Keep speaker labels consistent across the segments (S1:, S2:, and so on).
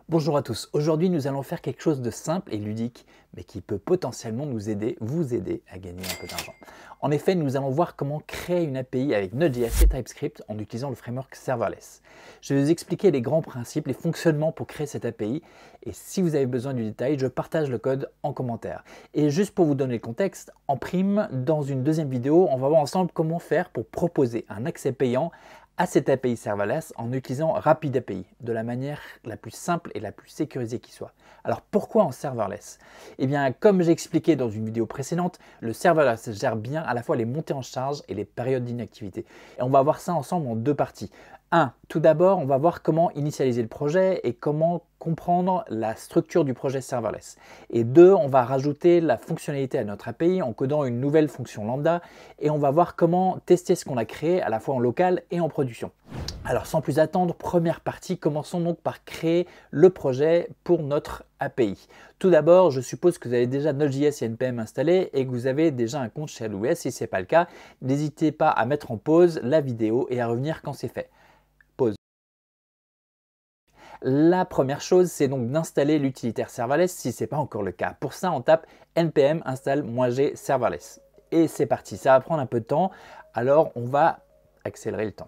S1: Bonjour à tous, aujourd'hui nous allons faire quelque chose de simple et ludique, mais qui peut potentiellement vous aider à gagner un peu d'argent. En effet, nous allons voir comment créer une API avec Node.js et TypeScript en utilisant le framework serverless. Je vais vous expliquer les grands principes, les fonctionnements pour créer cette API, et si vous avez besoin du détail, je partage le code en commentaire. Et juste pour vous donner le contexte, en prime, dans une deuxième vidéo, on va voir ensemble comment faire pour proposer un accès payant à cette API serverless en utilisant RapidAPI de la manière la plus simple et la plus sécurisée qui soit. Alors pourquoi en serverless? Eh bien, comme j'ai expliqué dans une vidéo précédente, le serverless gère bien à la fois les montées en charge et les périodes d'inactivité. Et on va voir ça ensemble en deux parties. Tout d'abord, on va voir comment initialiser le projet et comment comprendre la structure du projet serverless. Et 2, on va rajouter la fonctionnalité à notre API en codant une nouvelle fonction lambda et on va voir comment tester ce qu'on a créé à la fois en local et en production. Alors sans plus attendre, première partie, commençons donc par créer le projet pour notre API. Tout d'abord, je suppose que vous avez déjà Node.js et NPM installés et que vous avez déjà un compte chez AWS. Si ce n'est pas le cas, n'hésitez pas à mettre en pause la vidéo et à revenir quand c'est fait. La première chose, c'est donc d'installer l'utilitaire serverless si ce n'est pas encore le cas. Pour ça, on tape npm install-g serverless. Et c'est parti, ça va prendre un peu de temps, alors on va accélérer le temps.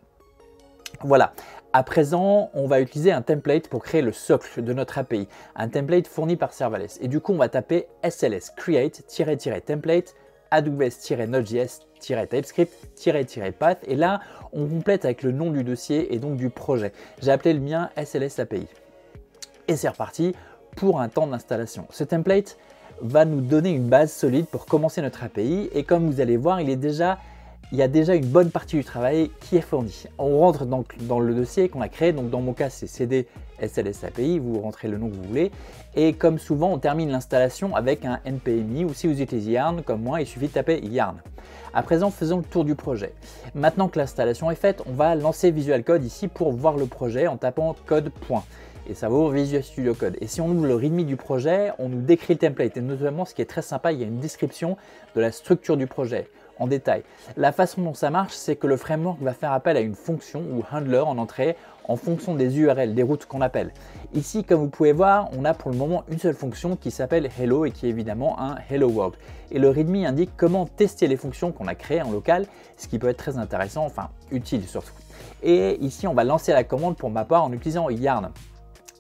S1: Voilà, à présent, on va utiliser un template pour créer le socle de notre API, un template fourni par serverless. Et du coup, on va taper sls create-template aws-node.js-typescript-path et là on complète avec le nom du dossier et donc du projet. J'ai appelé le mien SLS API. Et c'est reparti pour un temps d'installation. Ce template va nous donner une base solide pour commencer notre API et comme vous allez voir, il y a déjà une bonne partie du travail qui est fournie. On rentre donc dans le dossier qu'on a créé, donc dans mon cas c'est cd SLS API, vous rentrez le nom que vous voulez et comme souvent on termine l'installation avec un npmi ou si vous utilisez Yarn comme moi il suffit de taper Yarn. À présent faisons le tour du projet. Maintenant que l'installation est faite, on va lancer Visual Code ici pour voir le projet en tapant code. Et ça va ouvrir Visual Studio Code. Et si on ouvre le readme du projet, on nous décrit le template et notamment ce qui est très sympa, il y a une description de la structure du projet en détail. La façon dont ça marche, c'est que le framework va faire appel à une fonction ou handler en entrée en fonction des URL, des routes qu'on appelle. Ici, comme vous pouvez voir, on a pour le moment une seule fonction qui s'appelle hello et qui est évidemment un hello world. Et le readme indique comment tester les fonctions qu'on a créées en local, ce qui peut être très intéressant, enfin utile surtout. Et ici, on va lancer la commande pour ma part en utilisant yarn.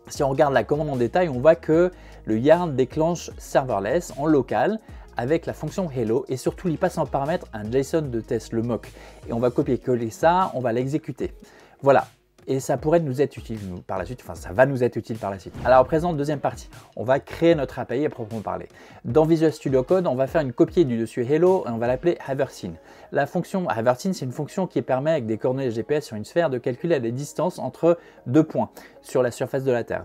S1: Si on regarde la commande en détail, on voit que le yarn déclenche serverless en local avec la fonction hello et surtout il passe en paramètre un JSON de test, le mock. Et on va copier-coller ça, on va l'exécuter. Voilà. Et ça pourrait nous être utile par la suite, enfin ça va nous être utile par la suite. Alors à présent, deuxième partie, on va créer notre API à proprement parler. Dans Visual Studio Code, on va faire une copie du dessus hello et on va l'appeler havertine. La fonction havertine, c'est une fonction qui permet avec des coordonnées GPS sur une sphère de calculer la distance entre deux points sur la surface de la Terre.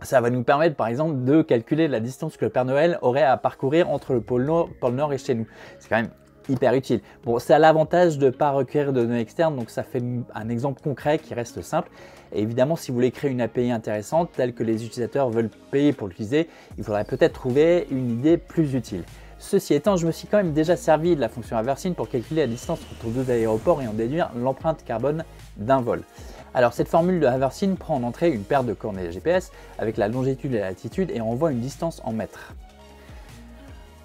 S1: Ça va nous permettre par exemple de calculer la distance que le Père Noël aurait à parcourir entre le pôle Nord et chez nous. C'est quand même hyper utile. Bon, ça a l'avantage de ne pas requérir de données externes, donc ça fait un exemple concret qui reste simple. Et évidemment, si vous voulez créer une API intéressante, telle que les utilisateurs veulent payer pour l'utiliser, il faudrait peut-être trouver une idée plus utile. Ceci étant, je me suis quand même déjà servi de la fonction havertine pour calculer la distance entre deux aéroports et en déduire l'empreinte carbone d'un vol. Alors cette formule de havertine prend en entrée une paire de coordonnées GPS avec la longitude et la latitude et envoie une distance en mètres.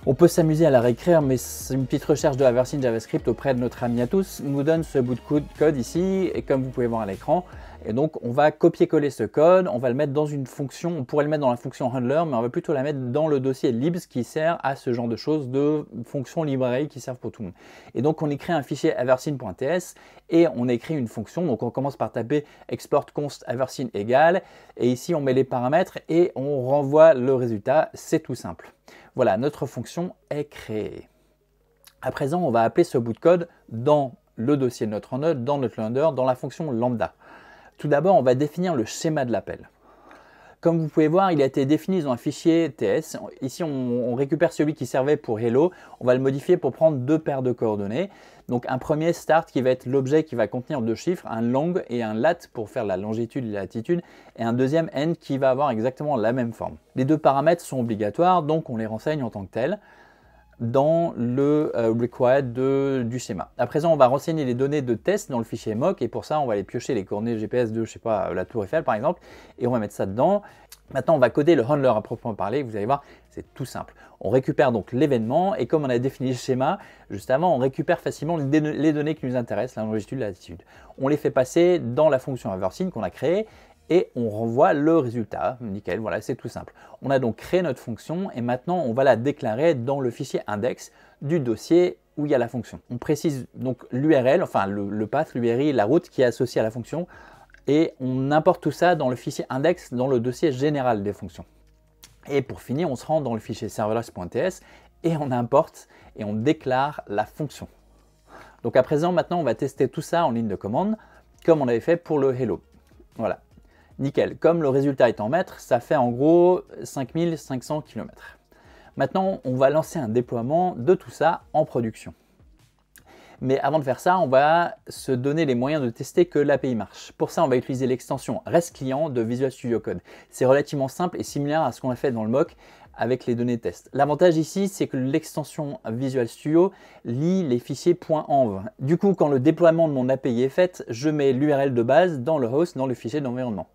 S1: On peut s'amuser à la réécrire, mais une petite recherche de havertine JavaScript auprès de notre ami à tous nous donne ce bout de code ici, et comme vous pouvez voir à l'écran. Et donc on va copier-coller ce code, on va le mettre dans une fonction, on pourrait le mettre dans la fonction handler, mais on va plutôt la mettre dans le dossier libs qui sert à ce genre de choses, de fonctions librairies qui servent pour tout le monde. Et donc on écrit un fichier havertine.ts et on écrit une fonction, donc on commence par taper export const havertine égale, et ici on met les paramètres et on renvoie le résultat, c'est tout simple. Voilà, notre fonction est créée. À présent, on va appeler ce bout de code dans le dossier de notre node, dans notre loader, dans la fonction lambda. Tout d'abord, on va définir le schéma de l'appel. Comme vous pouvez voir, il a été défini dans un fichier TS. Ici, on récupère celui qui servait pour hello. On va le modifier pour prendre deux paires de coordonnées. Donc un premier start qui va être l'objet qui va contenir deux chiffres, un long et un lat pour faire la longitude et la latitude, et un deuxième end qui va avoir exactement la même forme. Les deux paramètres sont obligatoires, donc on les renseigne en tant que tels dans le required du schéma. À présent, on va renseigner les données de test dans le fichier mock et pour ça, on va aller piocher les coordonnées GPS de, je sais pas, la tour Eiffel par exemple, et on va mettre ça dedans. Maintenant, on va coder le handler à proprement parler. Vous allez voir, c'est tout simple. On récupère donc l'événement et comme on a défini le schéma juste avant, on récupère facilement les données qui nous intéressent, la longitude, la latitude. On les fait passer dans la fonction Aversine qu'on a créée et on renvoie le résultat. Nickel, voilà, c'est tout simple. On a donc créé notre fonction et maintenant on va la déclarer dans le fichier index du dossier où il y a la fonction. On précise donc l'URL, enfin le path, l'URI, la route qui est associée à la fonction. Et on importe tout ça dans le fichier index, dans le dossier général des fonctions. Et pour finir, on se rend dans le fichier serverless.ts et on importe et on déclare la fonction. Donc à présent, maintenant, on va tester tout ça en ligne de commande, comme on avait fait pour le hello. Voilà, nickel. Comme le résultat est en mètres, ça fait en gros 5500 km. Maintenant, on va lancer un déploiement de tout ça en production. Mais avant de faire ça, on va se donner les moyens de tester que l'API marche. Pour ça, on va utiliser l'extension REST Client de Visual Studio Code. C'est relativement simple et similaire à ce qu'on a fait dans le mock avec les données test. L'avantage ici, c'est que l'extension Visual Studio lit les fichiers .env. Du coup, quand le déploiement de mon API est fait, je mets l'URL de base dans le host, dans le fichier d'environnement.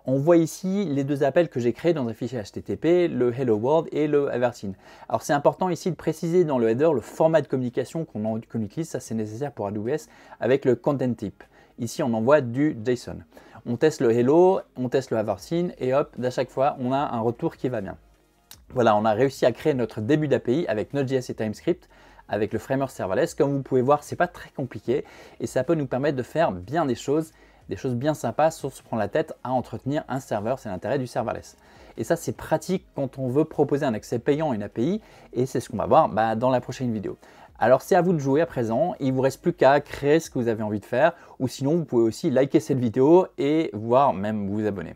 S1: On voit ici les deux appels que j'ai créés dans un fichier HTTP, le Hello World et le Aversine. Alors c'est important ici de préciser dans le header le format de communication qu'on utilise, ça c'est nécessaire pour AWS, avec le content type. Ici on envoie du JSON. On teste le Hello, on teste le Aversine et hop, à chaque fois on a un retour qui va bien. Voilà, on a réussi à créer notre début d'API avec Node.js et TimeScript, avec le framework serverless. Comme vous pouvez voir, c'est pas très compliqué et ça peut nous permettre de faire bien des choses bien sympas sans se prendre la tête à entretenir un serveur, c'est l'intérêt du serverless. Et ça c'est pratique quand on veut proposer un accès payant à une API et c'est ce qu'on va voir dans la prochaine vidéo. Alors c'est à vous de jouer à présent, il ne vous reste plus qu'à créer ce que vous avez envie de faire ou sinon vous pouvez aussi liker cette vidéo et voire même vous abonner.